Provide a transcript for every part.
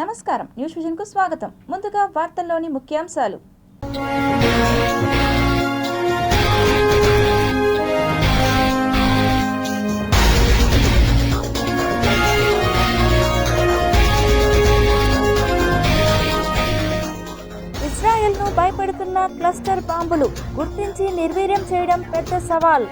నమస్కారం, news vision కు స్వాగతం. ముందుగా వార్తల్లోని ముఖ్యాంశాలు. ఇజ్రాయెల్ను భయపెడుతున్న క్లస్టర్ బాంబులు గుర్తించి నిర్వీర్యం చేయడం పెద్ద సవాల్.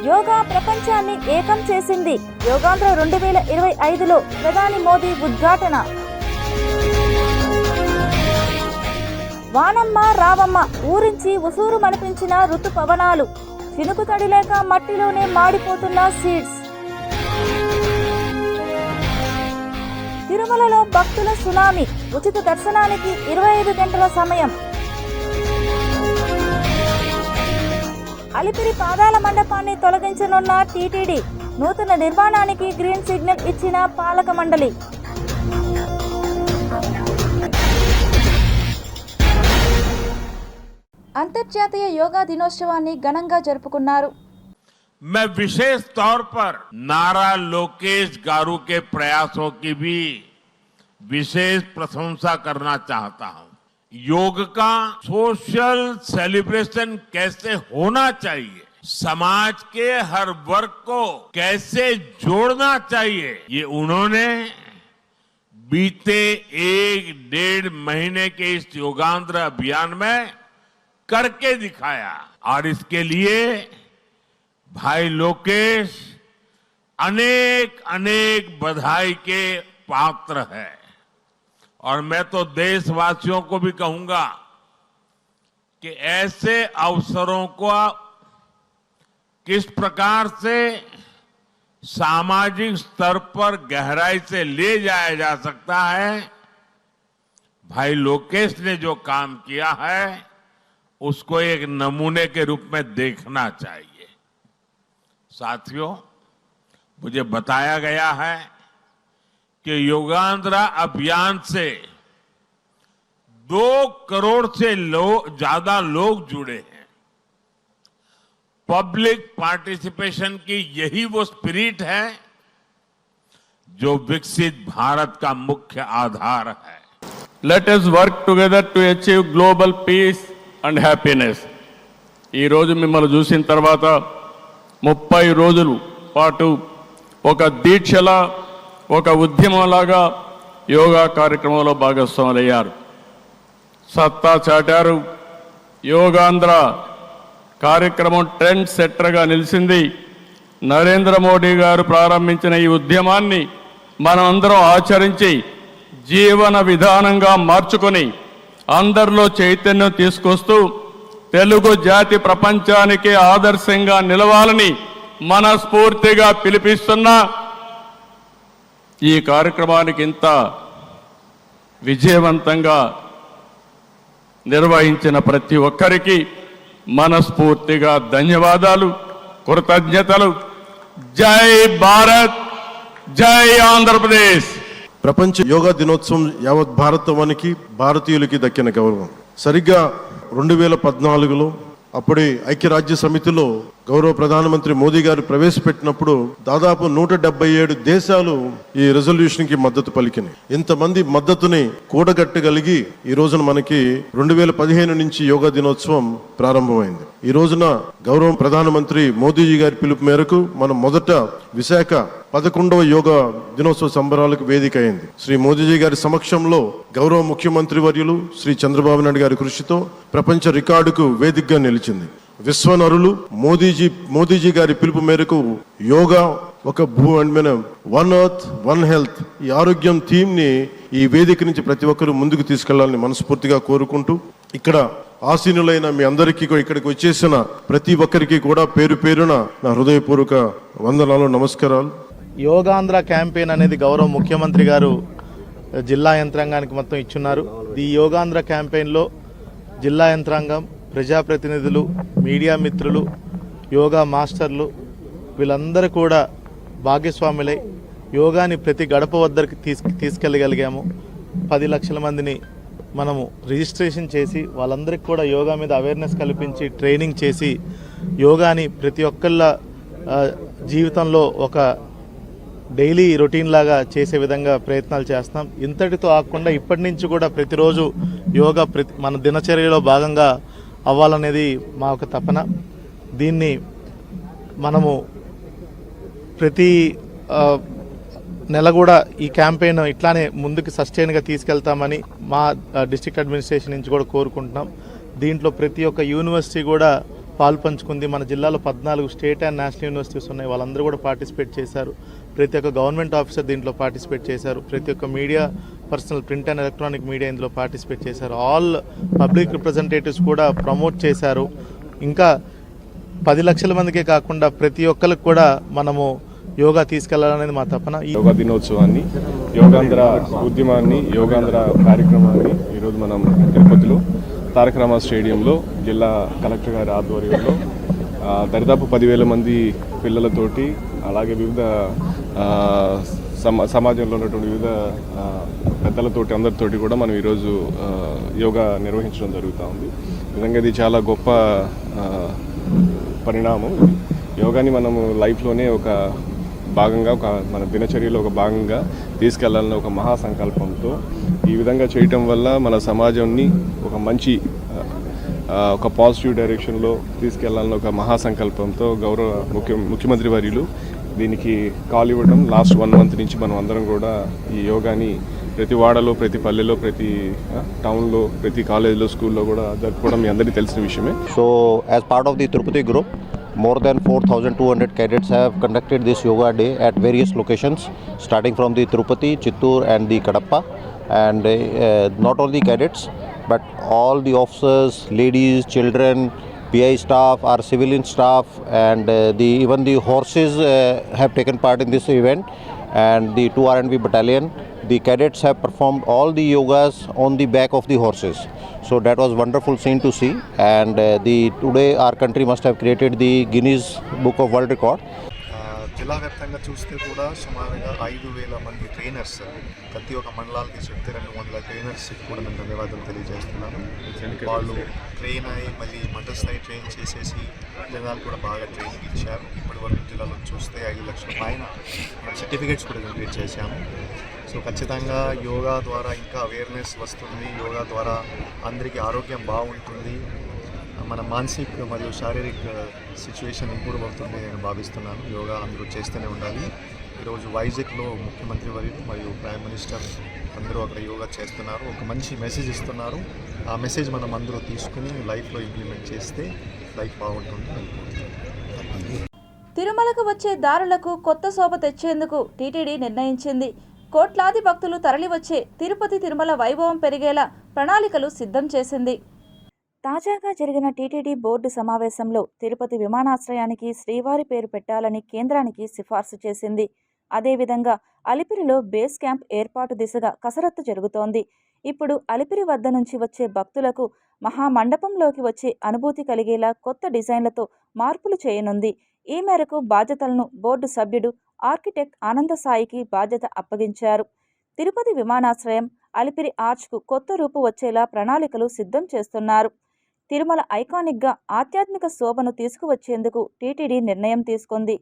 యోగా ప్రపంచాన్ని ఏకం చేసింది. యోగాంధ్ర 2025లో ప్రధాని మోదీ ఉద్ఘాటన. వానమ్మ రావమ్మ ఊరించి ఉసూరు మనిపించిన ఋతుపవనాలు. చినుకు తడి లేక మట్టిలోనే మాడిపోతున్న సీడ్స్. తిరుమలలో భక్తుల సునామీ. ఉచిత దర్శనానికి 25 గంటల సమయం. అలిపిరి పాదాల మండపాన్ని తొలగించనున్న టీటీడీ. నూతన నిర్మాణానికి గ్రీన్ సిగ్నల్ ఇచ్చిన పాలక మండలి. అంతర్జాతీయ యోగా దినోత్సవాన్ని ఘనంగా జరుపుకున్నారు. मैं विशेष तौर पर नारा लोकेश गारू के प्रयासों की भी विशेष प्रशंसा करना चाहता हूं. योग का सोशल सेलिब्रेशन कैसे होना चाहिए, समाज के हर वर्ग को कैसे जोड़ना चाहिए, ये उन्होंने बीते 1-1.5 महीने के इस योगांध्र अभियान में करके दिखाया. और इसके लिए भाई लोकेश अनेक अनेक बधाई के पात्र है. और मैं तो देशवासियों को भी कहूंगा कि ऐसे अवसरों को किस प्रकार से सामाजिक स्तर पर गहराई से ले जाया जा सकता है, भाई लोकेश ने जो काम किया है उसको एक नमूने के रूप में देखना चाहिए. साथियों, मुझे बताया गया है कि योगांध्र अभियान से 2 करोड़ से ज्यादा लोग जुड़े हैं. पब्लिक पार्टिसिपेशन की यही वो स्पिरिट है जो विकसित भारत का मुख्य आधार है. Let us work together to achieve global peace and happiness. ఈ రోజు మిమ్మల్ని చూసిన తర్వాత 30 రోజుల పాటు ఒక దీక్షలా, ఒక ఉద్యమంలాగా యోగా కార్యక్రమంలో భాగస్వాములయ్యారు. సత్తా చాటారు. యోగాంధ్ర కార్యక్రమం ట్రెండ్ సెట్టర్గా నిలిచింది. నరేంద్ర మోడీ గారు ప్రారంభించిన ఈ ఉద్యమాన్ని మనం అందరం ఆచరించి జీవన విధానంగా మార్చుకొని అందరిలో చైతన్యం తీసుకొస్తూ తెలుగు జాతి ప్రపంచానికి ఆదర్శంగా నిలవాలని మనస్ఫూర్తిగా పిలిపిస్తున్నా. ఈ కార్యక్రమానికి ఇంత విజయవంతంగా నిర్వహించిన ప్రతి ఒక్కరికి మనస్ఫూర్తిగా ధన్యవాదాలు, కృతజ్ఞతలు. జై భారత్, జై ఆంధ్రప్రదేశ్. ప్రపంచ యోగా దినోత్సవం యావత్ భారతవానికి, భారతీయులకి దక్కిన గౌరవం. సరిగ్గా 2014లో అప్పుడే ఐక్యరాజ్య సమితిలో గౌరవ ప్రధానమంత్రి మోదీ గారు ప్రవేశపెట్టినప్పుడు దాదాపు 177 దేశాలు ఈ రెజల్యూషన్ కి మద్దతు పలికినాయి. ఇంతమంది మద్దతుని కూడగట్టగలిగి ఈ రోజున మనకి 2015 నుంచి యోగా దినోత్సవం ప్రారంభమైంది. ఈ రోజున గౌరవ ప్రధానమంత్రి మోదీజీ గారి పిలుపు మేరకు మనం మొదట విశాఖ 11వ యోగా దినోత్సవ సంబరాలకు వేదిక అయింది. శ్రీ మోదీజీ గారి సమక్షంలో గౌరవ ముఖ్యమంత్రి వర్యులు శ్రీ చంద్రబాబు నాయుడు గారి కృషితో ప్రపంచ రికార్డుకు వేదికగా నిలిచింది. విశ్వనరులు మోదీజీ గారి పిలుపు మేరకు యోగా ఒక వన్ ఎర్త్ వన్ హెల్త్, ఈ ఆరోగ్యం థీమ్ ని ఈ వేదిక నుంచి ప్రతి ఒక్కరూ ముందుకు తీసుకెళ్లాలని మనస్ఫూర్తిగా కోరుకుంటూ, ఇక్కడ ఆసీనులైన మీ అందరికీ ఇక్కడికి వచ్చేసిన ప్రతి ఒక్కరికి కూడా పేరు పేరున నా హృదయపూర్వక వందనాలు, నమస్కారాలు. యోగాంధ్ర క్యాంపెయిన్ అనేది గౌరవ ముఖ్యమంత్రి గారు జిల్లా యంత్రాంగానికి మొత్తం ఇచ్చున్నారు. ఈ యోగాంధ్ర క్యాంపెయిన్లో జిల్లా యంత్రాంగం, ప్రజాప్రతినిధులు, మీడియా మిత్రులు, యోగా మాస్టర్లు వీళ్ళందరూ కూడా భాగస్వాములై యోగాని ప్రతి గడప వద్దకు తీసుకెళ్ళగలిగాము. 10 లక్షల మందిని మనము రిజిస్ట్రేషన్ చేసి వాళ్ళందరికీ కూడా యోగా మీద అవేర్నెస్ కల్పించి ట్రైనింగ్ చేసి యోగాని ప్రతి ఒక్కళ్ళ జీవితంలో ఒక డైలీ రొటీన్ లాగా చేసే విధంగా ప్రయత్నాలు చేస్తున్నాం. ఇంతటితో ఆగకుండా ఇప్పటి నుంచి కూడా ప్రతిరోజు యోగా మన దినచర్యలో భాగంగా అవ్వాలనేది మా ఒక తపన. దీన్ని మనము ప్రతి నెల కూడా ఈ క్యాంపెయిన్ ఇట్లానే ముందుకు సస్టైన్గా తీసుకెళ్తామని మా డిస్ట్రిక్ట్ అడ్మినిస్ట్రేషన్ నుంచి కూడా కోరుకుంటున్నాం. దీంట్లో ప్రతి ఒక్క యూనివర్సిటీ కూడా పాల్పంచుకుంది. మన జిల్లాలో 14 స్టేట్ అండ్ నేషనల్ యూనివర్సిటీస్ ఉన్నాయి, వాళ్ళందరూ కూడా పార్టిసిపేట్ చేశారు. ప్రతి ఒక్క గవర్నమెంట్ ఆఫీసర్ దీంట్లో పార్టిసిపేట్ చేశారు. ప్రతి ఒక్క media personal print and electronic media ఇందులో పార్టిసిపేట్ చేశారు. ఆల్ పబ్లిక్ రిప్రజెంటేటివ్స్ కూడా ప్రమోట్ చేశారు. ఇంకా 10 లక్షల మందికే కాకుండా ప్రతి ఒక్కరికి కూడా మనము యోగా తీసుకెళ్లాలనేది మా తపన. యోగా దినోత్సవాన్ని, యోగాంధ్ర ఉద్యమాన్ని, యోగాంధ్ర కార్యక్రమాన్ని ఈరోజు మనం తిరుపతిలో తారక రామ స్టేడియంలో జిల్లా కలెక్టర్ గారి ఆధ్వర్యంలో దరిదాపు 10,000 మంది పిల్లలతోటి, అలాగే వివిధ సమాజంలో ఉన్నటువంటి వివిధ పెద్దలతోటి అందరితోటి కూడా మనం ఈరోజు యోగా నిర్వహించడం జరుగుతూ ఉంది. నిజంగా ఇది చాలా గొప్ప పరిణామం. యోగాని మనము లైఫ్లోనే ఒక భాగంగా, మన దినచర్యలో ఒక భాగంగా తీసుకెళ్లాలన్న ఒక మహాసంకల్పంతో ఈ విధంగా చేయటం వల్ల మన సమాజాన్ని ఒక మంచి ఒక పాజిటివ్ డైరెక్షన్లో తీసుకెళ్లాలన్న ఒక మహాసంకల్పంతో గౌరవ ముఖ్యమంత్రి వర్యులు దీనికి కాల్ ఇవ్వడం. లాస్ట్ 1 మంత్ నుంచి మనం అందరం కూడా ఈ యోగాని ప్రతి వాడలో, ప్రతి పల్లెలో, ప్రతి టౌన్లో, ప్రతి కాలేజీలో, స్కూల్లో కూడా జరుపుకోవడం మీ అందరికీ తెలిసిన విషయమే. So as part of the Tirupati group, more than 4,200 cadets have conducted this yoga day at various locations, starting from the Tirupati, Chittoor and the Kadapa. And not only cadets, but all the officers, ladies, children, PI staff, our civilian staff, and even the horses have taken part in this event, and the 2 R&B battalion. The cadets have performed all the yogas on the back of the horses. So that was wonderful scene to see, and today our country must have created the Guinness Book of World Record. జిల్లా వ్యాప్తంగా చూస్తే కూడా సుమారుగా 5,000 మంది trainers, ప్రతి ఒక్క మండలాలకి చెప్తే 200 ట్రైనర్స్కి కూడా నేను ధన్యవాదాలు తెలియజేస్తున్నాను. వాళ్ళు ట్రైన్ అయ్యి మళ్ళీ మండల స్థాయి ట్రైన్ చేసేసి జనాలు కూడా బాగా ట్రైనింగ్ ఇచ్చారు. ఇప్పటి వరకు జిల్లాలో చూస్తే 5 లక్షల పైన సర్టిఫికేట్స్ కూడా కంప్లీట్ చేశాము. సో ఖచ్చితంగా యోగా ద్వారా ఇంకా అవేర్నెస్ వస్తుంది. యోగా ద్వారా అందరికీ ఆరోగ్యం బాగుంటుంది, మన మానసిక మరియు శారీరక సిచ్యువేషన్ ఇంప్రూవ్ అవుతుంది నేను భావిస్తున్నాను. యోగా అందరూ చేస్తూనే ఉండాలి. ఈరోజు వైజాగ్లో ముఖ్యమంత్రి వర్యులు మరియు ప్రైమ్ మినిస్టర్ అందరూ అక్కడ యోగా చేస్తున్నారు, ఒక మంచి మెసేజ్ ఇస్తున్నారు. ఆ మెసేజ్ మనం అందరూ తీసుకుని లైఫ్లో ఇంప్లిమెంట్ చేస్తే లైఫ్ బాగుంటుంది. తిరుమలకు వచ్చే దారులకు కొత్త శోభ తెచ్చేందుకు టీటీడీ నిర్ణయించింది. కోట్లాది భక్తులు తరలివచ్చే తిరుపతి తిరుమల వైభవం పెరిగేలా ప్రణాళికలు సిద్ధం చేసింది. తాజాగా జరిగిన టీటీడీ బోర్డు సమావేశంలో తిరుపతి విమానాశ్రయానికి శ్రీవారి పేరు పెట్టాలని కేంద్రానికి సిఫార్సు చేసింది. అదేవిధంగా అలిపిరిలో బేస్ క్యాంప్ ఏర్పాటు దిశగా కసరత్తు జరుగుతోంది. ఇప్పుడు అలిపిరి వద్ద నుంచి వచ్చే భక్తులకు మహామండపంలోకి వచ్చే అనుభూతి కలిగేలా కొత్త డిజైన్లతో మార్పులు చేయనుంది. ఈ మేరకు బాధ్యతలను బోర్డు సభ్యుడు ఆర్కిటెక్ట్ ఆనందసాయికి బాధ్యత అప్పగించారు. తిరుపతి విమానాశ్రయం, అలిపిరి ఆర్చ్కు కొత్త రూపు వచ్చేలా ప్రణాళికలు సిద్ధం చేస్తున్నారు. తిరుమల ఐకానిక్గా ఆధ్యాత్మిక శోభను తీసుకువచ్చేందుకు టీటీడీ నిర్ణయం తీసుకుంది.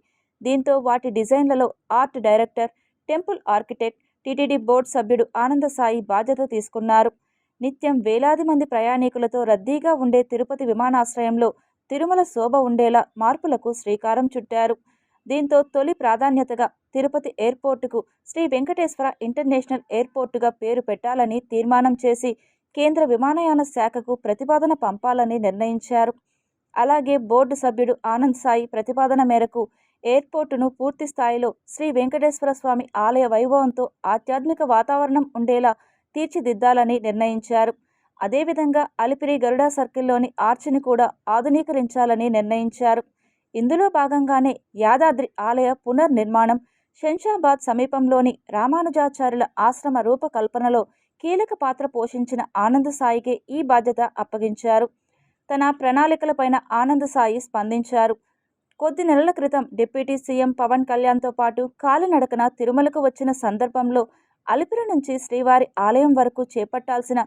దీంతో వాటి డిజైన్లలో art director, temple architect, TTD board సభ్యుడు ఆనందసాయి బాధ్యత తీసుకున్నారు. నిత్యం వేలాది మంది ప్రయాణికులతో రద్దీగా ఉండే తిరుపతి విమానాశ్రయంలో తిరుమల శోభ ఉండేలా మార్పులకు శ్రీకారం చుట్టారు. దీంతో తొలి ప్రాధాన్యతగా తిరుపతి ఎయిర్పోర్టుకు శ్రీ వెంకటేశ్వర ఇంటర్నేషనల్ ఎయిర్పోర్టుగా పేరు పెట్టాలని తీర్మానం చేసి కేంద్ర విమానయాన శాఖకు ప్రతిపాదన పంపాలని నిర్ణయించారు. అలాగే బోర్డు సభ్యుడు ఆనంద్ సాయి ప్రతిపాదన మేరకు ఎయిర్పోర్టును పూర్తి స్థాయిలో శ్రీ వెంకటేశ్వర స్వామి ఆలయ వైభవంతో ఆధ్యాత్మిక వాతావరణం ఉండేలా తీర్చిదిద్దాలని నిర్ణయించారు. అదేవిధంగా అలిపిరి గరుడా సర్కిల్లోని ఆర్చిని కూడా ఆధునీకరించాలని నిర్ణయించారు. ఇందులో భాగంగానే యాదాద్రి ఆలయ పునర్నిర్మాణం, శంషాబాద్ సమీపంలోని రామానుజాచార్యుల ఆశ్రమ రూపకల్పనలో కీలక పాత్ర పోషించిన ఆనందసాయికే ఈ బాధ్యత అప్పగించారు. తన ప్రణాళికలపైన ఆనందసాయి స్పందించారు. కొద్ది నెలల క్రితం డిప్యూటీ సీఎం పవన్ కళ్యాణ్తో పాటు కాలినడకన తిరుమలకు వచ్చిన సందర్భంలో అలిపిరి నుంచి శ్రీవారి ఆలయం వరకు చేపట్టాల్సిన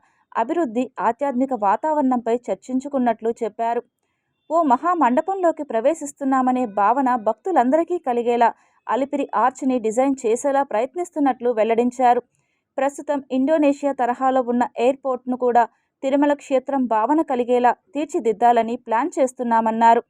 అభివృద్ధి, ఆధ్యాత్మిక వాతావరణంపై చర్చించుకున్నట్లు చెప్పారు. ఓ మహామండపంలోకి ప్రవేశిస్తున్నామనే భావన భక్తులందరికీ కలిగేలా అలిపిరి ఆర్చ్ని డిజైన్ చేసేలా ప్రయత్నిస్తున్నట్లు వెల్లడించారు. ప్రస్తుతం ఇండోనేషియా తరహాలో ఉన్న ఎయిర్పోర్ట్ను కూడా తిరుమల క్షేత్రం భావన కలిగేలా తీర్చిదిద్దాలని ప్లాన్ చేస్తున్నామన్నారు.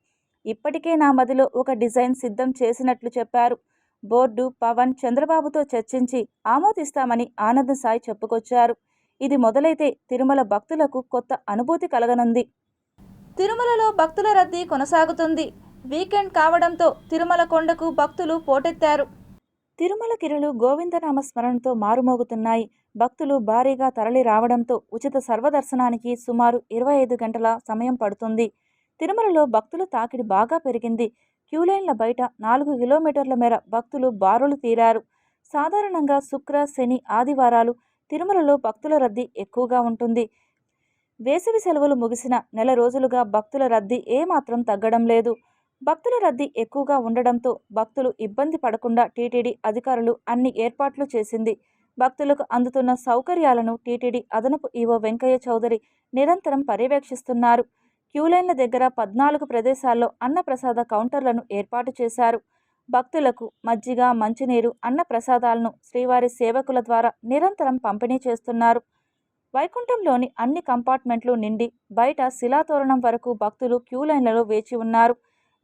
ఇప్పటికే నా మదిలో ఒక డిజైన్ సిద్ధం చేసినట్లు చెప్పారు. బోర్డు పవన్ చంద్రబాబుతో చర్చించి ఆమోదిస్తామని ఆనంద్ సాయి చెప్పుకొచ్చారు. ఇది మొదలైతే తిరుమల భక్తులకు కొత్త అనుభూతి కలగనుంది. తిరుమలలో భక్తుల రద్దీ కొనసాగుతుంది. వీకెండ్ కావడంతో తిరుమల కొండకు భక్తులు పోటెత్తారు. తిరుమల గిరులు గోవిందనామ స్మరణతో మారుమోగుతున్నాయి. భక్తులు భారీగా తరలి రావడంతో ఉచిత సర్వదర్శనానికి సుమారు 25 గంటల సమయం పడుతుంది. తిరుమలలో భక్తుల తాకిడి బాగా పెరిగింది. క్యూలైన్ల బయట 4 కిలోమీటర్ల మేర భక్తులు బారులు తీరారు. సాధారణంగా శుక్ర, శని, ఆదివారాలు తిరుమలలో భక్తుల రద్దీ ఎక్కువగా ఉంటుంది. వేసవి సెలవులు ముగిసిన నెల రోజులుగా భక్తుల రద్దీ ఏమాత్రం తగ్గడం లేదు. భక్తుల రద్దీ ఎక్కువగా ఉండడంతో భక్తులు ఇబ్బంది పడకుండా టీటీడీ అధికారులు అన్ని ఏర్పాట్లు చేసింది. భక్తులకు అందుతున్న సౌకర్యాలను టీటీడీ అదనపు ఈవో వెంకయ్య చౌదరి నిరంతరం పర్యవేక్షిస్తున్నారు. క్యూలైన్ల దగ్గర 14 ప్రదేశాల్లో అన్నప్రసాద కౌంటర్లను ఏర్పాటు చేశారు. భక్తులకు మజ్జిగ, మంచినీరు, అన్నప్రసాదాలను శ్రీవారి సేవకుల ద్వారా నిరంతరం పంపిణీ చేస్తున్నారు. వైకుంఠంలోని అన్ని కంపార్ట్మెంట్లు నిండి బయట శిలాతోరణం వరకు భక్తులు క్యూలైన్లలో వేచి ఉన్నారు.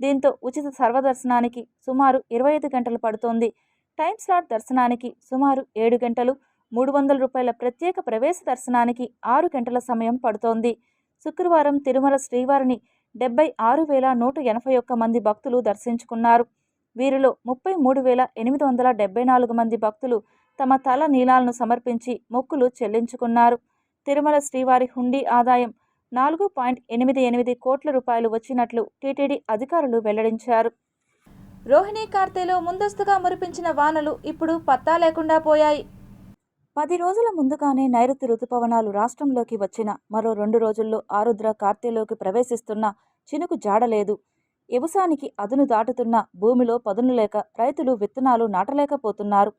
దీంతో ఉచిత సర్వదర్శనానికి సుమారు 25 గంటలు పడుతోంది. టైం స్లాట్ దర్శనానికి సుమారు 7 గంటలు, 300 రూపాయల ప్రత్యేక ప్రవేశ దర్శనానికి 6 గంటల సమయం పడుతోంది. శుక్రవారం తిరుమల శ్రీవారిని 76,181 మంది భక్తులు దర్శించుకున్నారు. వీరిలో 33,874 మంది భక్తులు తమ తల నీలాలను సమర్పించి మొక్కులు చెల్లించుకున్నారు. తిరుమల శ్రీవారి హుండీ ఆదాయం 4.88 కోట్ల రూపాయలు వచ్చినట్లు టీటీడీ అధికారులు వెల్లడించారు. రోహిణీ కార్తెలో ముందస్తుగా మురిపించిన వానలు ఇప్పుడు పత్తా లేకుండా పోయాయి. 10 రోజుల ముందుగానే నైరుతి రుతుపవనాలు రాష్ట్రంలోకి వచ్చిన మరో 2 రోజుల్లో ఆరుద్ర కార్తెలోకి ప్రవేశిస్తున్న చినుకు జాడలేదు. వ్యవసాయానికి అదును దాటుతున్న భూమిలో పదును లేక రైతులు విత్తనాలు నాటలేకపోతున్నారు.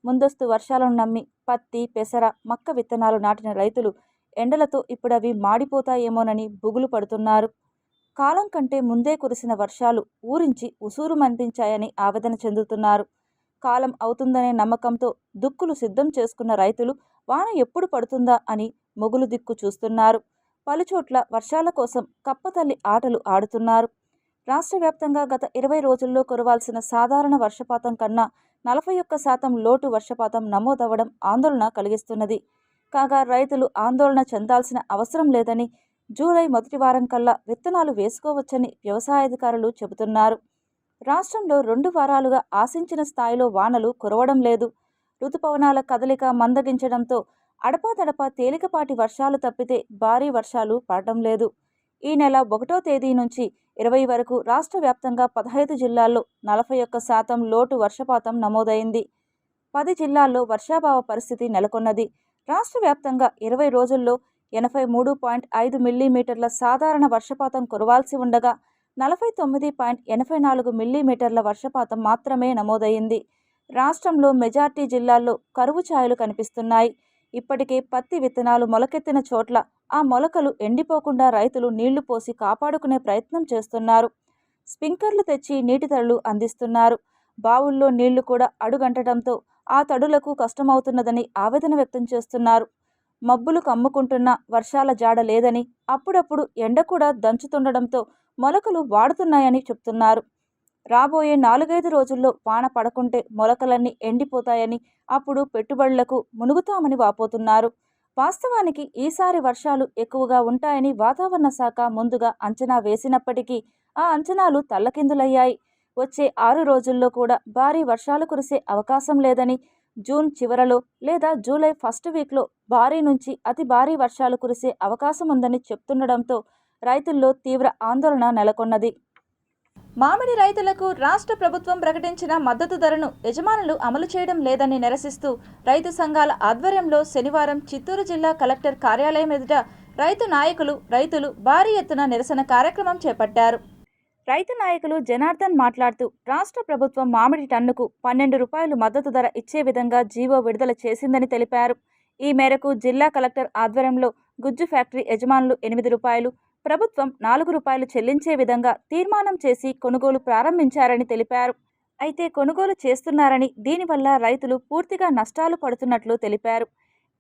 ముందస్తు వర్షాలను నమ్మి పత్తి, పెసర, మక్క విత్తనాలు నాటిన రైతులు ఎండలతో ఇప్పుడవి మాడిపోతాయేమోనని బుగులు పడుతున్నారు. కాలం కంటే ముందే కురిసిన వర్షాలు ఊరించి ఉసూరు మంపించాయని ఆవేదన చెందుతున్నారు. కాలం అవుతుందనే నమ్మకంతో దుక్కులు సిద్ధం చేసుకున్న రైతులు వాన ఎప్పుడు పడుతుందా అని మొగులు దిక్కు చూస్తున్నారు. పలుచోట్ల వర్షాల కోసం కప్పతల్లి ఆటలు ఆడుతున్నారు. రాష్ట్ర వ్యాప్తంగా గత 20 రోజుల్లో కురవాల్సిన సాధారణ వర్షపాతం కన్నా 41% లోటు వర్షపాతం నమోదవడం ఆందోళన కలిగిస్తున్నది. కాగా రైతులు ఆందోళన చెందాల్సిన అవసరం లేదని, జూలై మొదటి వారం కల్లా విత్తనాలు వేసుకోవచ్చని వ్యవసాయాధికారులు చెబుతున్నారు. రాష్ట్రంలో 2 వారాలుగా ఆశించిన స్థాయిలో వానలు కురవడం లేదు. రుతుపవనాల కదలిక మందగించడంతో అడపాదడపా తేలికపాటి వర్షాలు తప్పితే భారీ వర్షాలు పడటం లేదు. ఈ నెల 1వ తేదీ నుంచి 20 వరకు రాష్ట్ర వ్యాప్తంగా 15 జిల్లాల్లో 41% లోటు వర్షపాతం నమోదైంది. 10 జిల్లాల్లో వర్షాభావ పరిస్థితి నెలకొన్నది. రాష్ట్ర వ్యాప్తంగా 20 రోజుల్లో 83.5 మిల్లీమీటర్ల సాధారణ వర్షపాతం కురవాల్సి ఉండగా 49.84 మిల్లీమీటర్ల వర్షపాతం మాత్రమే నమోదైంది. రాష్ట్రంలో మెజార్టీ జిల్లాల్లో కరువు ఛాయలు కనిపిస్తున్నాయి. ఇప్పటికే పత్తి విత్తనాలు మొలకెత్తిన చోట్ల ఆ మొలకలు ఎండిపోకుండా రైతులు నీళ్లు పోసి కాపాడుకునే ప్రయత్నం చేస్తున్నారు. స్ప్రింక్లర్లు తెచ్చి నీటి తడులు అందిస్తున్నారు. బావుల్లో నీళ్లు కూడా అడుగంటడంతో ఆ తడులకు కష్టమవుతున్నదని ఆవేదన వ్యక్తం చేస్తున్నారు. మబ్బులు కమ్ముకుంటున్న వర్షాల జాడ లేదని, అప్పుడప్పుడు ఎండ కూడా దంచుతుండడంతో మొలకలు వాడుతున్నాయని చెప్తున్నారు. రాబోయే 4-5 రోజుల్లో వాన పడకుంటే మొలకలన్నీ ఎండిపోతాయని, అప్పుడు పెట్టుబడులకు మునుగుతామని వాపోతున్నారు. వాస్తవానికి ఈసారి వర్షాలు ఎక్కువగా ఉంటాయని వాతావరణ శాఖ ముందుగా అంచనా వేసినప్పటికీ ఆ అంచనాలు తల్లకిందులయ్యాయి. వచ్చే 6 రోజుల్లో కూడా భారీ వర్షాలు కురిసే అవకాశం లేదని, జూన్ చివరలో లేదా జూలై ఫస్ట్ వీక్లో భారీ నుంచి అతి భారీ వర్షాలు కురిసే అవకాశం ఉందని చెప్తుండడంతో రైతుల్లో తీవ్ర ఆందోళన నెలకొన్నది. మామిడి రైతులకు రాష్ట్ర ప్రభుత్వం ప్రకటించిన మద్దతు ధరను యజమానులు అమలు చేయడం లేదని నిరసిస్తూ రైతు సంఘాల ఆధ్వర్యంలో శనివారం చిత్తూరు జిల్లా కలెక్టర్ కార్యాలయం ఎదుట రైతులు భారీ ఎత్తున నిరసన కార్యక్రమం చేపట్టారు. రైతు నాయకులు జనార్దన్ మాట్లాడుతూ రాష్ట్ర ప్రభుత్వం మామిడి టన్నుకు 12 రూపాయలు మద్దతు ధర ఇచ్చే విధంగా జీవో విడుదల చేసిందని తెలిపారు. ఈ మేరకు జిల్లా కలెక్టర్ ఆధ్వర్యంలో గుజ్జు ఫ్యాక్టరీ యజమానులు 8 రూపాయలు, ప్రభుత్వం 4 రూపాయలు చెల్లించే విధంగా తీర్మానం చేసి కొనుగోలు ప్రారంభించారని తెలిపారు. అయితే కొనుగోలు చేస్తున్నారని, దీనివల్ల రైతులు పూర్తిగా నష్టాలు పడుతున్నట్లు తెలిపారు.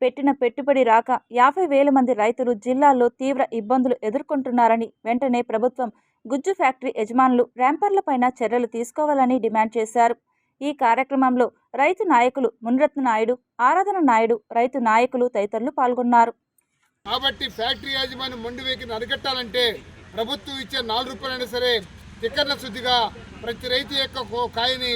పెట్టిన పెట్టుబడి రాక 50,000 మంది రైతులు జిల్లాల్లో తీవ్ర ఇబ్బందులు ఎదుర్కొంటున్నారని, వెంటనే ప్రభుత్వం గుజ్జు ఫ్యాక్టరీ యజమానులు ర్యాంపర్లపైన చర్యలు తీసుకోవాలని డిమాండ్ చేశారు. ఈ కార్యక్రమంలో రైతు నాయకులు మునిరత్న నాయుడు, ఆరాధన నాయుడు, రైతు నాయకులు తదితరులు పాల్గొన్నారు. కాబట్టి ఫ్యాక్టరీ యాజమాన్యం మొండి వైఖరిని అరికట్టాలంటే ప్రభుత్వం ఇచ్చే 4 రూపాయలైనా సరే తిక్కర్ల శుద్ధిగా ప్రతి రైతు యొక్క కాయని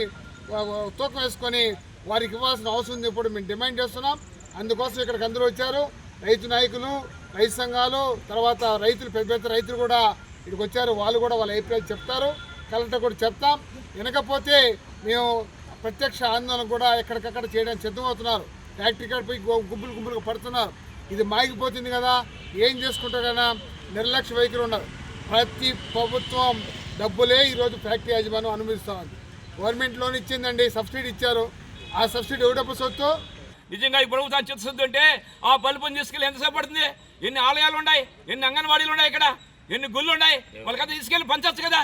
తూకం వేసుకొని వారికి ఇవ్వాల్సిన అవసరం ఉంది. ఇప్పుడు మేము డిమాండ్ చేస్తున్నాం. అందుకోసం ఇక్కడికి అందరూ వచ్చారు. రైతు నాయకులు, రైతు సంఘాలు, తర్వాత రైతులు, పెద్ద రైతులు కూడా ఇక్కడికి వచ్చారు. వాళ్ళు కూడా వాళ్ళ అభిప్రాయాలు చెప్తారు. కలెక్టర్ కూడా చెప్తాం. వినకపోతే మేము ప్రత్యక్ష ఆందోళన కూడా ఎక్కడికక్కడ చేయడానికి సిద్ధమవుతున్నారు. ఫ్యాక్టరీ కాడిపోయి గుంపులుగా పడుతున్నారు. ఇది మాగిపోతుంది కదా, ఏం చేసుకుంటారు కదా, నిర్లక్ష్య వైఖరి ఉన్నది. ప్రతి ప్రభుత్వం డబ్బులే ఈరోజు ఫ్యాక్టరీ యాజమాన్యం అనుమతిస్తామండి. గవర్నమెంట్ లోన్ ఇచ్చిందండి, సబ్సిడీ ఇచ్చారు. ఆ సబ్సిడీ ఎవడప్పుడు సొత్తు? నిజంగా ఈ ప్రభుత్వం చిత్తశుద్ధి ఉంటే ఆ బల్బుని తీసుకెళ్ళి ఎంతసేపు పడుతుంది? ఎన్ని ఆలయాలు ఉన్నాయి, ఎన్ని అంగన్వాడీలు ఉన్నాయి, ఇక్కడ ఎన్ని గుళ్ళు ఉన్నాయి, వాళ్ళకంతా తీసుకెళ్ళి పంచచ్చు కదా.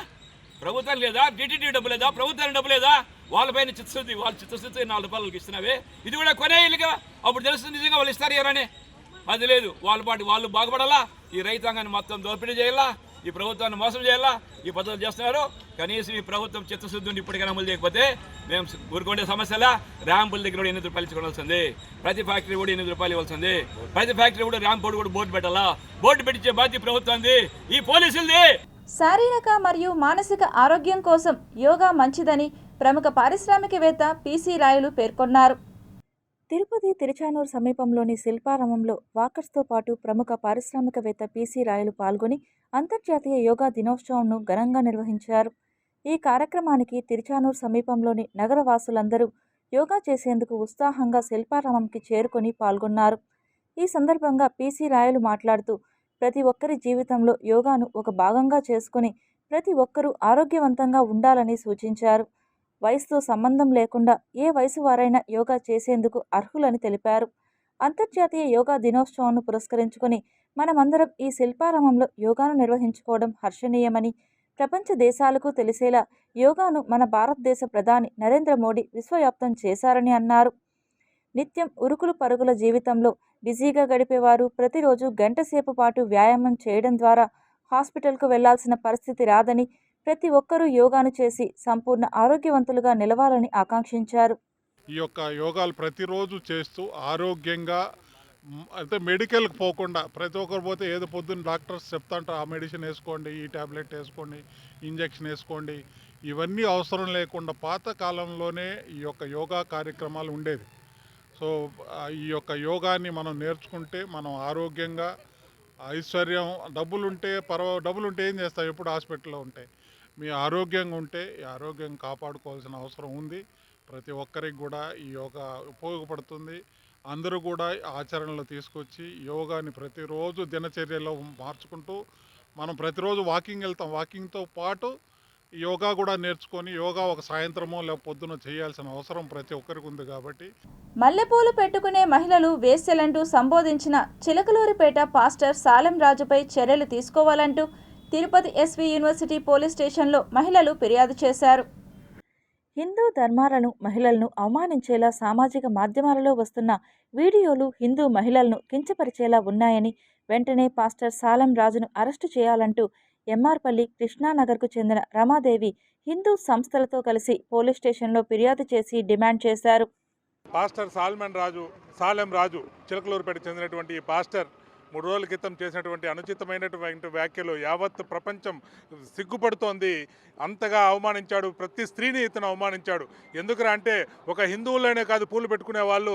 ప్రభుత్వం లేదా, టీటీడీ డబ్బు లేదా, ప్రభుత్వానికి డబ్బు లేదా? వాళ్ళపైన చిత్తశుద్ధి, వాళ్ళ చిత్తశుద్ధి 4 రూపాయలకి ఇస్తున్నావే. ఇది కూడా కొనే ఇల్లుగా అప్పుడు తెలుస్తుంది నిజంగా వాళ్ళు ఇస్తారు ఎవరని. అది లేదు. వాళ్ళ పాటు వాళ్ళు బాగుపడాలా, ఈ రైతాంగాన్ని మొత్తం దోపిడీ చేయాలా, ఈ ప్రభుత్వాన్ని మోసం చేయాలా, ఈ పద్ధతులు చేస్తున్నారు. కనీసం ఈ ప్రభుత్వం చిత్తశుద్ధిని ఇప్పటికైనా అమలు చేయకపోతే మేము ఊరుకుండే సమస్యలా ర్యాంపుల దగ్గర కూడా 8 రూపాయలు ఇచ్చుకోవాల్సింది, ప్రతి ఫ్యాక్టరీ కూడా 8 రూపాయలు ఇవ్వాల్సింది, ప్రతి ఫ్యాక్టరీ కూడా ర్యాంప్ కూడా బోర్డు పెట్టాలా. బోర్డు పెట్టించే బాధ్యత ప్రభుత్వంది, ఈ పోలీసులది. శారీరక మరియు మానసిక ఆరోగ్యం కోసం యోగా మంచిదని ప్రముఖ పారిశ్రామికవేత్త పిసి రాయులు పేర్కొన్నారు. తిరుపతి తిరుచానూరు సమీపంలోని శిల్పారామంలో వాకర్స్తో పాటు ప్రముఖ పారిశ్రామికవేత్త పిసి రాయులు పాల్గొని అంతర్జాతీయ యోగా దినోత్సవంను ఘనంగా నిర్వహించారు. ఈ కార్యక్రమానికి తిరుచానూరు సమీపంలోని నగరవాసులందరూ యోగా చేసేందుకు ఉత్సాహంగా శిల్పారామంకి చేరుకొని పాల్గొన్నారు. ఈ సందర్భంగా పిసి రాయులు మాట్లాడుతూ ప్రతి ఒక్కరి జీవితంలో యోగాను ఒక భాగంగా చేసుకుని ప్రతి ఒక్కరూ ఆరోగ్యవంతంగా ఉండాలని సూచించారు. వయసుతో సంబంధం లేకుండా ఏ వయసు వారైనా యోగా చేసేందుకు అర్హులని తెలిపారు. అంతర్జాతీయ యోగా దినోత్సవాన్ని పురస్కరించుకొని మనమందరం ఈ శిల్పారామంలో యోగాను నిర్వహించుకోవడం హర్షణీయమని, ప్రపంచ దేశాలకు తెలిసేలా యోగాను మన భారతదేశ ప్రధాని నరేంద్ర మోడీ విశ్వవ్యాప్తం చేశారని అన్నారు. నిత్యం ఉరుకులు పరుగుల జీవితంలో బిజీగా గడిపేవారు ప్రతిరోజు గంట సేపు పాటు వ్యాయామం చేయడం ద్వారా హాస్పిటల్కు వెళ్లాల్సిన పరిస్థితి రాదని, ప్రతి ఒక్కరూ యోగాను చేసి సంపూర్ణ ఆరోగ్యవంతులుగా నిలవాలని ఆకాంక్షించారు. ఈ యొక్క యోగాలు ప్రతిరోజు చేస్తూ ఆరోగ్యంగా, అంటే మెడికల్కి పోకుండా ప్రతి ఒక్కరు పోతే ఏదో పొద్దున్న డాక్టర్స్ చెప్తాంటారు ఆ మెడిసిన్ వేసుకోండి, ఈ ట్యాబ్లెట్ వేసుకోండి, ఇంజెక్షన్ వేసుకోండి, ఇవన్నీ అవసరం లేకుండా పాత కాలంలోనే ఈ యొక్క యోగా కార్యక్రమాలు ఉండేది. సో ఈ యొక్క యోగాన్ని మనం నేర్చుకుంటే మనం ఆరోగ్యంగా, ఐశ్వర్యం, డబ్బులుంటే ఏం చేస్తాం, ఎప్పుడు హాస్పిటల్లో ఉంటాయి. మీ ఆరోగ్యంగా ఉంటే ఈ ఆరోగ్యం కాపాడుకోవాల్సిన అవసరం ఉంది. ప్రతి ఒక్కరికి కూడా ఈ యోగా ఉపయోగపడుతుంది. అందరూ కూడా ఆచరణలో తీసుకొచ్చి యోగాని ప్రతిరోజు దినచర్యలో మార్చుకుంటూ, మనం ప్రతిరోజు వాకింగ్ వెళ్తాం, వాకింగ్తో పాటు యోగా కూడా నేర్చుకొని యోగా ఒక సాయంత్రమో లేక పొద్దున చేయాల్సిన అవసరం ప్రతి ఒక్కరికి ఉంది. కాబట్టి మల్లెపూలు పెట్టుకునే మహిళలు వేశ్యలంటూ సంబోధించిన చిలకలూరిపేట పాస్టర్ సాలెం రాజుపై చర్యలు తీసుకోవాలంటూ తిరుపతి ఎస్వి యూనివర్సిటీ పోలీస్ స్టేషన్లో మహిళలు ఫిర్యాదు చేశారు. హిందూ ధర్మాలను, మహిళలను అవమానించేలా సామాజిక మాధ్యమాలలో వస్తున్న వీడియోలు హిందూ మహిళలను కించపరిచేలా ఉన్నాయని, వెంటనే పాస్టర్ సాలెం రాజును అరెస్టు చేయాలంటూ ఎంఆర్పల్లి, కృష్ణానగర్కు చెందిన రమాదేవి హిందూ సంస్థలతో కలిసి పోలీస్ స్టేషన్లో ఫిర్యాదు చేసి డిమాండ్ చేశారు. పాస్టర్ సాలెం రాజు చిలకలూరుపేట చెందినటువంటి ఈ పాస్టర్ 3 రోజుల క్రితం చేసినటువంటి అనుచితమైనటువంటి వ్యాఖ్యలు యావత్ ప్రపంచం సిగ్గుపడుతోంది. అంతగా అవమానించాడు, ప్రతి స్త్రీని ఇతను అవమానించాడు. ఎందుకురా అంటే ఒక హిందువులనే కాదు, పూలు పెట్టుకునే వాళ్ళు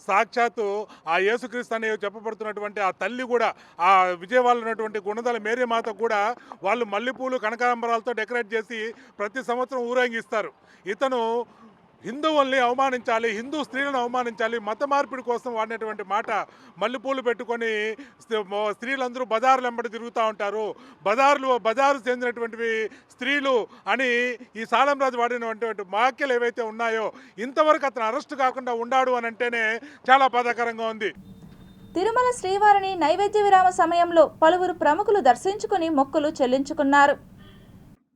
సాక్షాత్తు ఆ యేసుక్రీస్తు అని చెప్పబడుతున్నటువంటి ఆ తల్లి కూడా, ఆ విజయవాడలో ఉన్నటువంటి గుణదల మేరీ మాత కూడా వాళ్ళు మల్లెపూలు, కనకాంబరాలతో డెకరేట్ చేసి ప్రతి సంవత్సరం ఊరేగిస్తారు. ఇతను హిందువుల్ని అవమానించాలి, హిందూ స్త్రీలను అవమానించాలి, మత మార్పిడి కోసం వాడినటువంటి మాట. మల్లెపూలు పెట్టుకొని స్త్రీలందరూ బజార్లు వెంబడి తిరుగుతూ ఉంటారు, బజారు చెందినటువంటివి స్త్రీలు అని ఈ సాలెం రాజు వాడినటువంటి వ్యాఖ్యలు ఏవైతే ఉన్నాయో, ఇంతవరకు అతను అరెస్టు కాకుండా ఉన్నాడు అని అంటేనే చాలా బాధాకరంగా ఉంది. తిరుమల శ్రీవారిని నైవేద్య విరామ సమయంలో పలువురు ప్రముఖులు దర్శించుకుని మొక్కులు చెల్లించుకున్నారు.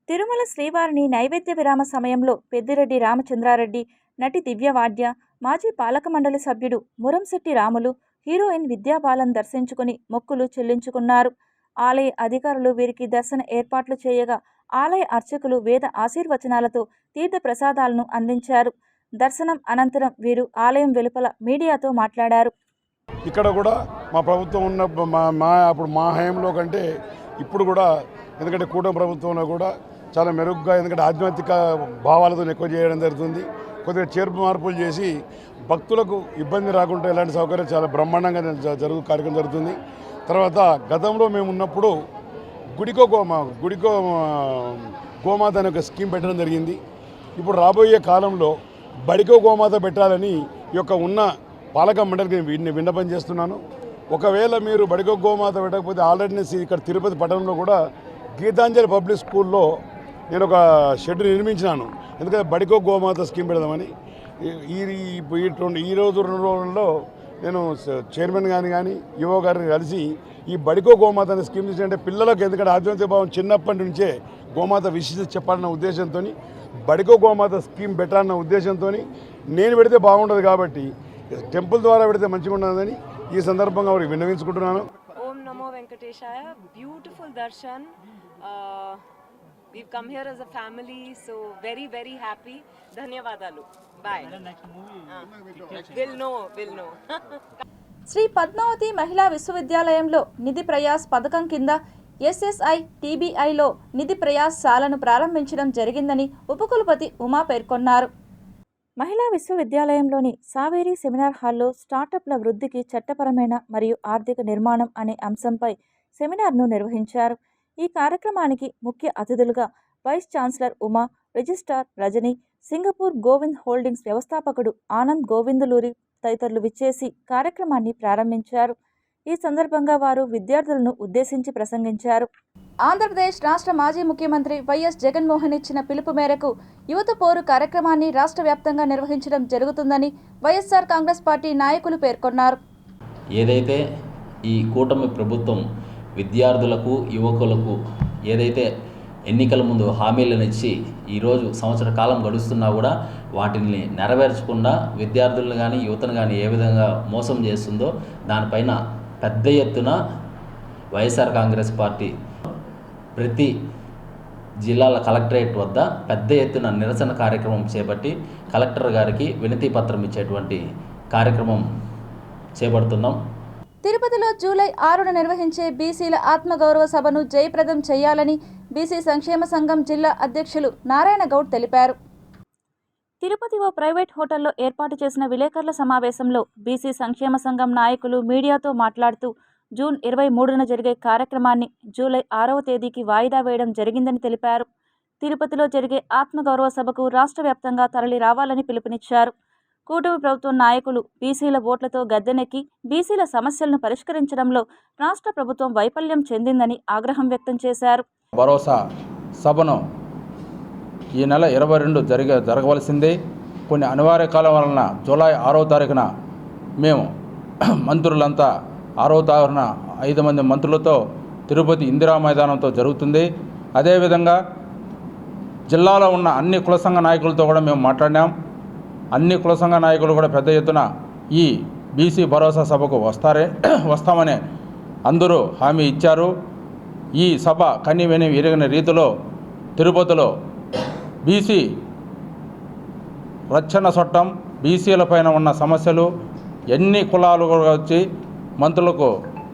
తిరుమల శ్రీవారిని నైవేద్య విరామ సమయంలో పెద్దిరెడ్డి రామచంద్రారెడ్డి, నటి దివ్యవాద్య, మాజీ పాలక మండలి సభ్యుడు మురంశెట్టి రాములు, హీరోయిన్ విద్యాబాలన్ దర్శించుకుని మొక్కులు చెల్లించుకున్నారు. ఆలయ అధికారులు వీరికి దర్శన ఏర్పాట్లు చేయగా ఆలయ అర్చకులు వేద ఆశీర్వచనాలతో తీర్థ ప్రసాదాలను అందించారు. దర్శనం అనంతరం వీరు ఆలయం వెలుపల మీడియాతో మాట్లాడారు. ఇక్కడ కూడా మా ప్రభుత్వం ఉన్న అప్పుడు మా హయాంలో కంటే ఇప్పుడు కూడా, ఎందుకంటే కూటమి ప్రభుత్వంలో కూడా చాలా మెరుగ్గా, ఎందుకంటే ఆధ్యాత్మిక భావాలతో ఎక్కువ చేయడం జరుగుతుంది. కొద్దిగా చేర్పు మార్పులు చేసి భక్తులకు ఇబ్బంది రాకుండా ఇలాంటి సౌకర్యాలు చాలా బ్రహ్మాండంగా కార్యక్రమం జరుగుతుంది. తర్వాత గతంలో మేము ఉన్నప్పుడు గుడికో గోమాత అనే ఒక స్కీమ్ పెట్టడం జరిగింది. ఇప్పుడు రాబోయే కాలంలో బడికో గోమాత పెట్టాలని ఈ యొక్క ఉన్న పాలక మండలికి విన్నపం చేస్తున్నాను. ఒకవేళ మీరు బడికో గోమాత పెట్టకపోతే ఆల్రెడీ నేను ఇక్కడ తిరుపతి పట్టణంలో కూడా గీతాంజలి పబ్లిక్ స్కూల్లో నేను ఒక షెడ్ నిర్మించినాను. ఎందుకంటే బడికో గోమాత స్కీమ్ పెడదామని. ఈ రోజు 2 రోజుల్లో నేను చైర్మన్ కానీ యువ గారిని కలిసి ఈ బడికో గోమాత అనే స్కీమ్ అంటే పిల్లలకు, ఎందుకంటే ఆధ్యాత్మిక భావం చిన్నప్పటి నుంచే గోమాత విశిష్టత చెప్పాలన్న ఉద్దేశంతో బడికో గోమాత స్కీమ్ పెట్టాలన్న ఉద్దేశంతో నేను పెడితే బాగుంటుంది కాబట్టి టెంపుల్ ద్వారా పెడితే మంచిగా ఉండదని ఈ సందర్భంగా వారికి విన్నవించుకుంటున్నాను. ఓం నమో వెంకటేశాయ. Beautiful Darshan. We've come here as a family, so very, very happy. ధన్యవాదాలు. Bye. We'll know. Sri Padmavati మహిళా విశ్వవిద్యాలయంలో నిధి ప్రయాస్ పథకం కింద SSI TBIలో నిధి ప్రయాస్ శాలను ప్రారంభించడం జరిగిందని ఉపకులపతి ఉమా పేర్కొన్నారు. మహిళా విశ్వవిద్యాలయంలోని సావేరి సెమినార్ హాల్లో స్టార్టప్ల వృద్ధికి చట్టపరమైన మరియు ఆర్థిక నిర్మాణం అనే అంశంపై సెమినార్ను నిర్వహించారు. ఈ కార్యక్రమానికి ముఖ్య అతిథులుగా vice chancellor Uma, registrar Rajani, Singapore Govind holdings వ్యవస్థాపకుడు ఆనంద్ గోవిందులూరి తదితరులు విచ్చేసి కార్యక్రమాన్ని ప్రారంభించారు. ఈ సందర్భంగా వారు విద్యార్థులను ఉద్దేశించి ప్రసంగించారు. ఆంధ్రప్రదేశ్ రాష్ట్ర మాజీ ముఖ్యమంత్రి వైఎస్ జగన్మోహన్ ఇచ్చిన పిలుపు మేరకు యువత పోరు కార్యక్రమాన్ని రాష్ట్ర వ్యాప్తంగా నిర్వహించడం జరుగుతుందని వైఎస్ఆర్ కాంగ్రెస్ పార్టీ నాయకులు పేర్కొన్నారు. ఏదైతే ఈ కూటమి ప్రభుత్వం విద్యార్థులకు, యువకులకు ఏదైతే ఎన్నికల ముందు హామీలను ఇచ్చి ఈరోజు సంవత్సర కాలం గడుస్తున్నా కూడా వాటిని నెరవేర్చకుండా విద్యార్థులను కానీ యువతను కానీ ఏ విధంగా మోసం చేస్తుందో దానిపైన పెద్ద ఎత్తున వైఎస్ఆర్ కాంగ్రెస్ పార్టీ ప్రతి జిల్లాల కలెక్టరేట్ వద్ద పెద్ద ఎత్తున నిరసన కార్యక్రమం చేపట్టి కలెక్టర్ గారికి వినతి పత్రం ఇచ్చేటువంటి కార్యక్రమం చేపడుతున్నాం. తిరుపతిలో జూలై 6న నిర్వహించే బీసీల ఆత్మగౌరవ సభను జయప్రదం చేయాలని బీసీ సంక్షేమ సంఘం జిల్లా అధ్యక్షులు నారాయణ గౌడ్ తెలిపారు. తిరుపతి ఓ ప్రైవేట్ హోటల్లో ఏర్పాటు చేసిన విలేకరుల సమావేశంలో బీసీ సంక్షేమ సంఘం నాయకులు మీడియాతో మాట్లాడుతూ జూన్ 23న జరిగే కార్యక్రమాన్ని జూలై 6వ తేదీకి వాయిదా వేయడం జరిగిందని తెలిపారు. తిరుపతిలో జరిగే ఆత్మగౌరవ సభకు రాష్ట్ర వ్యాప్తంగా తరలి రావాలని పిలుపునిచ్చారు. కూటమి ప్రభుత్వం నాయకులు బీసీల ఓట్లతో గద్దెనెక్కి బీసీల సమస్యలను పరిష్కరించడంలో రాష్ట్ర ప్రభుత్వం వైఫల్యం చెందిందని ఆగ్రహం వ్యక్తం చేశారు. భరోసా సభను ఈ నెల 22 జరగవలసిందే. కొన్ని అనివార్య కాలం వలన జూలై 6వ తారీఖున మేము మంత్రులంతా 6వ తారీఖున 5 మంది మంత్రులతో తిరుపతి ఇందిరా మైదానంతో జరుగుతుంది. అదేవిధంగా జిల్లాలో ఉన్న అన్ని కుల సంఘ నాయకులతో కూడా మేము మాట్లాడినాం. అన్ని కుల సంఘ నాయకులు కూడా పెద్ద ఎత్తున ఈ బీసీ భరోసా సభకు వస్తామని అందరూ హామీ ఇచ్చారు. ఈ సభ కనివిని ఎరిగిన రీతిలో తిరుపతిలో బీసీ రక్షణ చట్టం, బీసీలపైన ఉన్న సమస్యలు, ఎన్ని కులాలు కూడా వచ్చి మంత్రులకు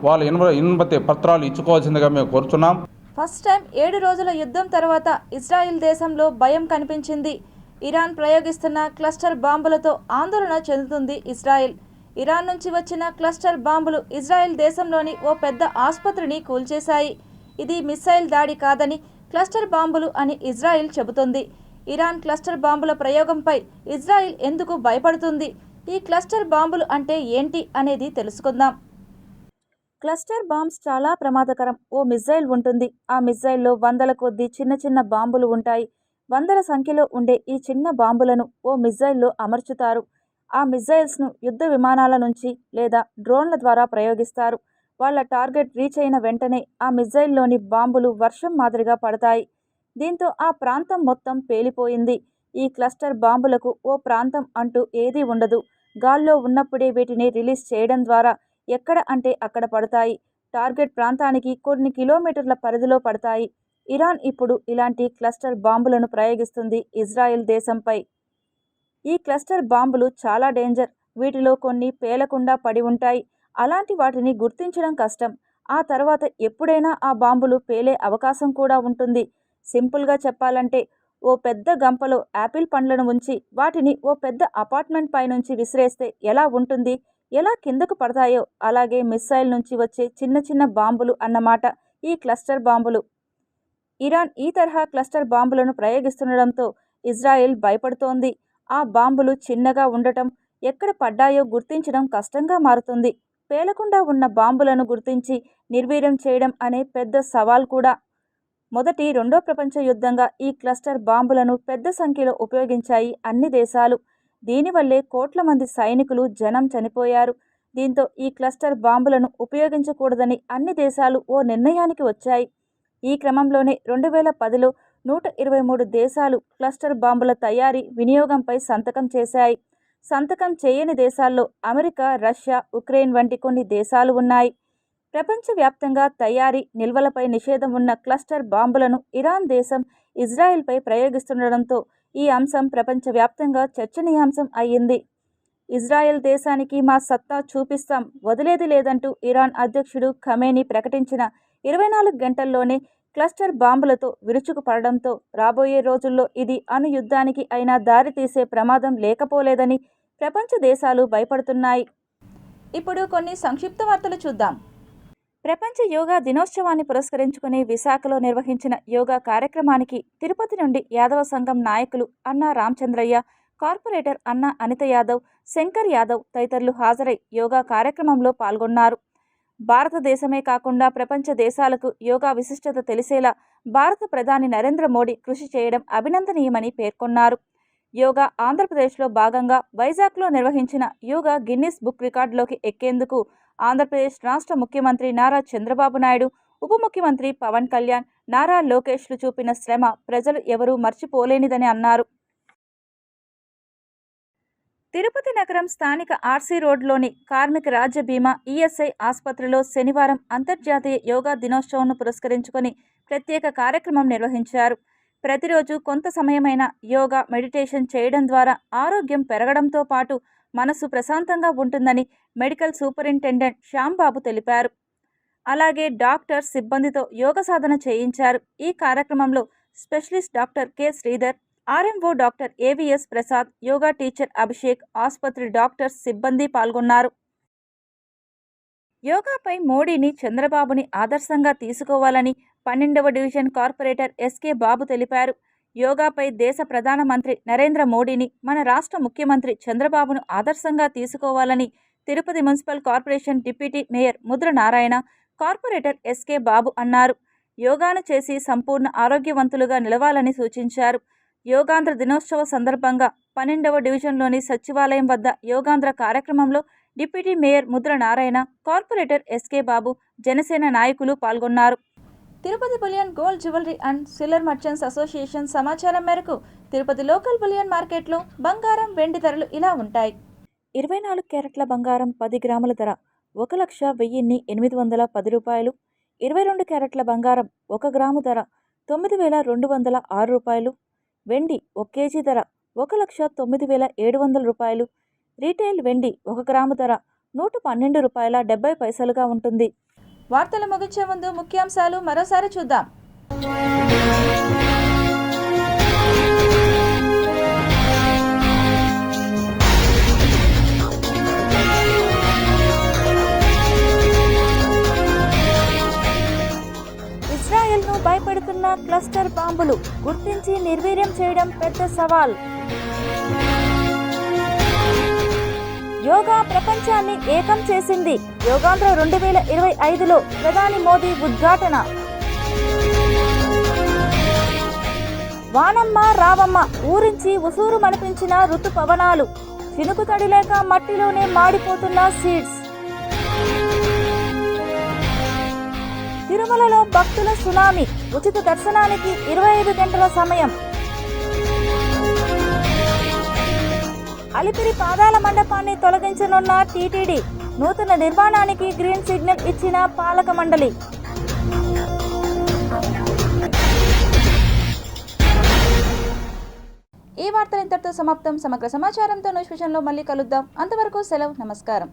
వాళ్ళు ఇన్పతి పత్రాలు ఇచ్చుకోవాల్సిందిగా మేము కోరుతున్నాం. ఫస్ట్ టైం 7 రోజుల యుద్ధం తర్వాత ఇజ్రాయిల్ దేశంలో భయం కనిపించింది. ఇరాన్ ప్రయోగిస్తున్న క్లస్టర్ బాంబులతో ఆందోళన చెందుతుంది ఇజ్రాయిల్. ఇరాన్ నుంచి వచ్చిన క్లస్టర్ బాంబులు ఇజ్రాయిల్ దేశంలోని ఓ పెద్ద ఆసుపత్రిని కూల్చేశాయి. ఇది మిస్సైల్ దాడి కాదని క్లస్టర్ బాంబులు అని ఇజ్రాయిల్ చెబుతోంది. ఇరాన్ క్లస్టర్ బాంబుల ప్రయోగంపై ఇజ్రాయిల్ ఎందుకు భయపడుతుంది? ఈ క్లస్టర్ బాంబులు అంటే ఏంటి అనేది తెలుసుకుందాం. క్లస్టర్ బాంబ్స్ చాలా ప్రమాదకరం. ఓ మిస్సైల్ ఉంటుంది. ఆ మిస్సైల్లో వందల కొద్దీ చిన్న చిన్న బాంబులు ఉంటాయి. వందల సంఖ్యలో ఉండే ఈ చిన్న బాంబులను ఓ మిస్సైల్లో అమర్చుతారు. ఆ మిస్సైల్స్ను యుద్ధ విమానాల నుంచి లేదా డ్రోన్ల ద్వారా ప్రయోగిస్తారు. వాళ్ళ టార్గెట్ రీచ్ అయిన వెంటనే ఆ మిస్సైల్లోని బాంబులు వర్షం మాదిరిగా పడతాయి. దీంతో ఆ ప్రాంతం మొత్తం పేలిపోయింది. ఈ క్లస్టర్ బాంబులకు ఓ ప్రాంతం అంటూ ఏదీ ఉండదు. గాల్లో ఉన్నప్పుడే వీటిని రిలీజ్ చేయడం ద్వారా ఎక్కడ అంటే అక్కడ పడతాయి. టార్గెట్ ప్రాంతానికి కొన్ని కిలోమీటర్ల పరిధిలో పడతాయి. ఇరాన్ ఇప్పుడు ఇలాంటి క్లస్టర్ బాంబులను ప్రయోగిస్తుంది ఇజ్రాయెల్ దేశంపై. ఈ క్లస్టర్ బాంబులు చాలా డేంజర్. వీటిలో కొన్ని పేలకుండా పడి ఉంటాయి. అలాంటి వాటిని గుర్తించడం కష్టం. ఆ తర్వాత ఎప్పుడైనా ఆ బాంబులు పేలే అవకాశం కూడా ఉంటుంది. సింపుల్గా చెప్పాలంటే ఓ పెద్ద గంపలో యాపిల్ పండ్లను ఉంచి వాటిని ఓ పెద్ద అపార్ట్మెంట్ పైనుంచి విసిరేస్తే ఎలా ఉంటుంది, ఎలా కిందకు పడతాయో అలాగే మిస్సైల్ నుంచి వచ్చే చిన్న చిన్న బాంబులు అన్నమాట ఈ క్లస్టర్ బాంబులు. ఇరాన్ ఈ తరహా క్లస్టర్ బాంబులను ప్రయోగిస్తుండడంతో ఇజ్రాయెల్ భయపడుతోంది. ఆ బాంబులు చిన్నగా ఉండటం, ఎక్కడ పడ్డాయో గుర్తించడం కష్టంగా మారుతుంది. పేలకుండా ఉన్న బాంబులను గుర్తించి నిర్వీర్యం చేయడం అనే పెద్ద సవాల్ కూడా. మొదటి రెండో ప్రపంచ యుద్ధంగా ఈ క్లస్టర్ బాంబులను పెద్ద సంఖ్యలో ఉపయోగించాయి అన్ని దేశాలు. దీనివల్లే కోట్ల మంది సైనికులు, జనం చనిపోయారు. దీంతో ఈ క్లస్టర్ బాంబులను ఉపయోగించకూడదని అన్ని దేశాలు ఓ నిర్ణయానికి వచ్చాయి. ఈ క్రమంలోనే 2010లో 123 దేశాలు క్లస్టర్ బాంబుల తయారీ, వినియోగంపై సంతకం చేశాయి. సంతకం చేయని దేశాల్లో అమెరికా, రష్యా, ఉక్రెయిన్ వంటి కొన్ని దేశాలు ఉన్నాయి. ప్రపంచవ్యాప్తంగా తయారీ, నిల్వలపై నిషేధం ఉన్న క్లస్టర్ బాంబులను ఇరాన్ దేశం ఇజ్రాయెల్పై ప్రయోగిస్తుండడంతో ఈ అంశం ప్రపంచవ్యాప్తంగా చర్చనీయాంశం అయ్యింది. ఇజ్రాయెల్ దేశానికి మా సత్తా చూపిస్తాం, వదిలేది లేదంటూ ఇరాన్ అధ్యక్షుడు ఖమేనీ ప్రకటించిన 24 గంటల్లోనే క్లస్టర్ బాంబులతో విరుచుకుపడడంతో రాబోయే రోజుల్లో ఇది అణు యుద్ధానికి అయినా దారితీసే ప్రమాదం లేకపోలేదని ప్రపంచ దేశాలు భయపడుతున్నాయి. ఇప్పుడు కొన్ని సంక్షిప్త వార్తలు చూద్దాం. ప్రపంచ యోగా దినోత్సవాన్ని పురస్కరించుకుని విశాఖలో నిర్వహించిన యోగా కార్యక్రమానికి తిరుపతి నుండి యాదవ సంఘం నాయకులు అన్నా రామచంద్రయ్య, కార్పొరేటర్ అన్నా అనిత యాదవ్, శంకర్ యాదవ్ తదితరులు హాజరై యోగా కార్యక్రమంలో పాల్గొన్నారు. భారతదేశమే కాకుండా ప్రపంచ దేశాలకు యోగా విశిష్టత తెలిసేలా భారత ప్రధాని నరేంద్ర మోడీ కృషి చేయడం అభినందనీయమని పేర్కొన్నారు. యోగా ఆంధ్రప్రదేశ్లో భాగంగా వైజాగ్లో నిర్వహించిన యోగా గిన్నిస్ బుక్ రికార్డులోకి ఎక్కేందుకు ఆంధ్రప్రదేశ్ రాష్ట్ర ముఖ్యమంత్రి నారా చంద్రబాబు నాయుడు, ఉప ముఖ్యమంత్రి పవన్ కళ్యాణ్, నారా లోకేష్లు చూపిన శ్రమ ప్రజలు ఎవరూ మర్చిపోలేనిదని అన్నారు. తిరుపతి నగరం స్థానిక ఆర్సీ రోడ్లోని కార్మిక రాజ్య బీమా ఈఎస్ఐ ఆసుపత్రిలో శనివారం అంతర్జాతీయ యోగా దినోత్సవంను పురస్కరించుకొని ప్రత్యేక కార్యక్రమం నిర్వహించారు. ప్రతిరోజు కొంత సమయమైన యోగా, మెడిటేషన్ చేయడం ద్వారా ఆరోగ్యం పెరగడంతో పాటు మనసు ప్రశాంతంగా ఉంటుందని మెడికల్ సూపరింటెండెంట్ శ్యాంబాబు తెలిపారు. అలాగే డాక్టర్ సిబ్బందితో యోగ సాధన చేయించారు. ఈ కార్యక్రమంలో specialist doctor K Sridhar, RMO doctor AVS Prasad, yoga teacher Abhishek, ఆసుపత్రి డాక్టర్స్, సిబ్బంది పాల్గొన్నారు. యోగాపై మోడీని, చంద్రబాబుని ఆదర్శంగా తీసుకోవాలని 12వ డివిజన్ కార్పొరేటర్ ఎస్కే బాబు తెలిపారు. యోగాపై దేశ ప్రధానమంత్రి నరేంద్ర మోడీని, మన రాష్ట్ర ముఖ్యమంత్రి చంద్రబాబును ఆదర్శంగా తీసుకోవాలని Tirupati municipal corporation deputy mayor Mudra Narayana, corporator SK బాబు అన్నారు. యోగాను చేసి సంపూర్ణ ఆరోగ్యవంతులుగా నిలవాలని సూచించారు. యోగాంధ్ర దినోత్సవ సందర్భంగా 12వ డివిజన్లోని సచివాలయం వద్ద యోగాంధ్ర కార్యక్రమంలో deputy mayor Mudra Narayana, corporator SK Babu, Janasena నాయకులు పాల్గొన్నారు. Tirupati bullion gold jewellery and silver merchants association సమాచారం మేరకు తిరుపతి లోకల్ బులియన్ మార్కెట్లో బంగారం, వెండి ధరలు ఇలా ఉంటాయి. 24 క్యారెట్ల బంగారం 10 గ్రాముల ధర 1,08,810 రూపాయలు. 22 క్యారెట్ల బంగారం 1 గ్రాము ధర 9,206 రూపాయలు. వెండి 1 కేజీ ధర 1,09,700 రూపాయలు. రీటైల్ వెండి 1 గ్రాము ధర 112 రూపాయల 70 పైసలుగా ఉంటుంది. వార్తలు ముగించే ముందు ముఖ్యాంశాలు మరోసారి చూద్దాం. ఇజ్రాయెల్ను భయపెడుతున్న క్లస్టర్ బాంబులు గుర్తించి నిర్వీర్యం చేయడం పెద్ద సవాల్. యోగా ప్రపంచాన్ని ఏకం చేసింది. యోగాంధ్ర 2025లో ప్రధాని మోదీ ఉద్ఘాటన. వానమ్మ రావమ్మ ఊరించి ఉసూరు మనిపించిన ఋతుపవనాలు. చినుకు తడి లేక మట్టిలోనే మాడిపోతున్న సీడ్స్. తిరుమలలో భక్తుల సునామీ, ఉచిత దర్శనానికి 25 గంటల సమయం. అలిపిరి పాదాల మండపాన్ని తొలగించనున్న టీటీడీ, నూతన నిర్మాణానికి గ్రీన్ సిగ్నల్ ఇచ్చిన పాలక మండలి. ఈ వార్తలు ఇంతటితో సమాప్తం. సమగ్ర సమాచారంతో న్యూస్ విజన్లో మళ్ళీ కలుద్దాం. అంతవరకు సెలవు, నమస్కారం.